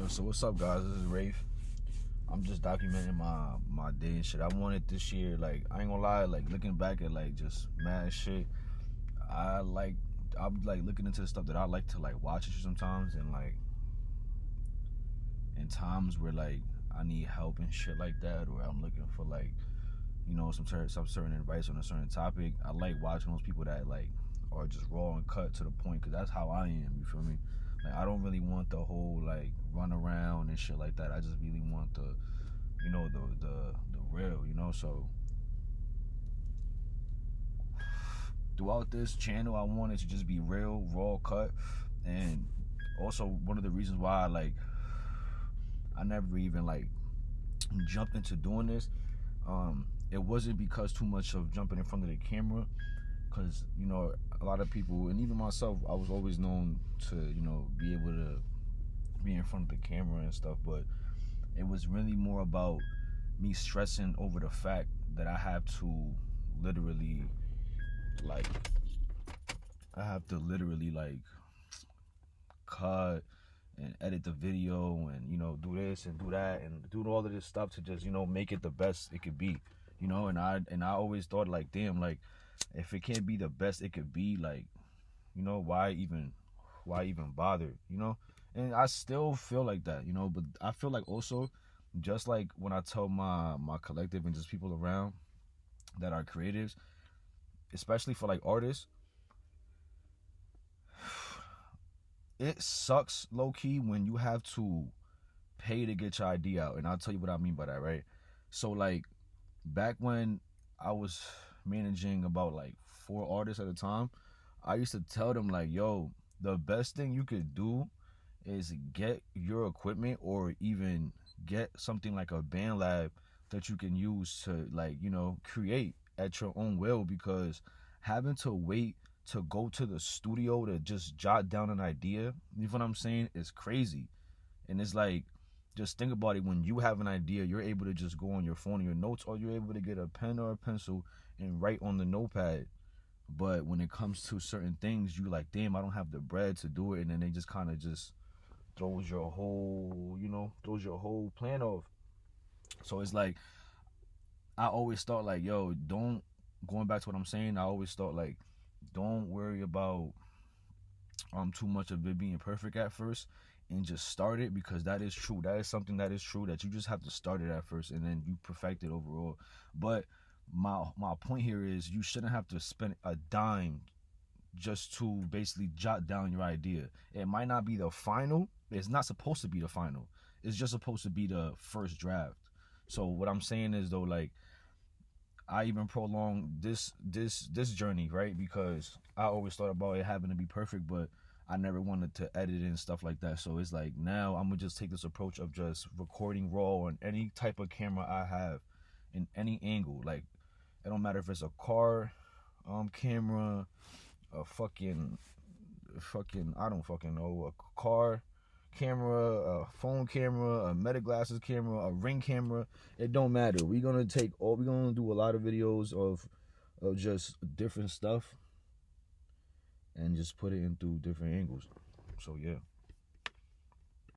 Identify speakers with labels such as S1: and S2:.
S1: Yo, so what's up, guys? This is Rafe. I'm just documenting my day and shit. I wanted this year, like, I ain't gonna lie, like, looking back at, like, just mad shit. I'm, like, looking into the stuff that I like to, like, watch it sometimes, and, like, in times where, like, I need help and shit like that, or I'm looking for, like, you know, some certain advice on a certain topic. I like watching those people that, like, are just raw and cut to the point, because that's how I am, you feel me? Like, I don't really want the whole, like, run around and shit like that. I just really want the, you know, the real, you know? So throughout this channel, I want it to just be real, raw, cut. And also, one of the reasons why, like, I never even, like, jumped into doing this, it wasn't because too much of jumping in front of the camera, because, you know, a lot of people, and even myself, I was always known to, you know, be able to be in front of the camera and stuff, but it was really more about me stressing over the fact that I have to literally, like, cut and edit the video and, you know, do this and do that and do all of this stuff to just, you know, make it the best it could be, you know? And I always thought, like, damn, like, if it can't be the best it could be, like, you know, why even bother, you know? And I still feel like that, you know, but I feel like also, just like when I tell my collective and just people around that are creatives, especially for, like, artists, it sucks low-key when you have to pay to get your idea out. And I'll tell you what I mean by that, right? So, like, back when I was managing about, like, 4 artists at a time, I used to tell them, like, yo, the best thing you could do is get your equipment, or even get something like a band lab that you can use to, like, you know, create at your own will, because having to wait to go to the studio to just jot down an idea, you know what I'm saying, is crazy. And it's like, just think about it. When you have an idea, you're able to just go on your phone or your notes, or you're able to get a pen or a pencil and write on the notepad. But when it comes to certain things, you like, damn, I don't have the bread to do it. And then they just kind of just throws your whole plan off. So it's like, I always thought, like, yo, going back to what I'm saying, I always thought, like, don't worry about too much of it being perfect at first, and just start it, because that is true. That is something that is true, that you just have to start it at first, and then you perfect it overall. But my point here is, you shouldn't have to spend a dime just to basically jot down your idea. It might not be the final. It's not supposed to be the final. It's just supposed to be the first draft. So what I'm saying is, though, like, I even prolonged this journey, right? Because I always thought about it having to be perfect, but I never wanted to edit and stuff like that. So it's like, now I'm gonna just take this approach of just recording raw on any type of camera I have, in any angle. Like, it don't matter if it's a car camera, a fucking I don't fucking know, a car camera, a phone camera, a Meta glasses camera, a Ring camera. It don't matter. We're gonna do a lot of videos of just different stuff, and just put it in through different angles. So yeah.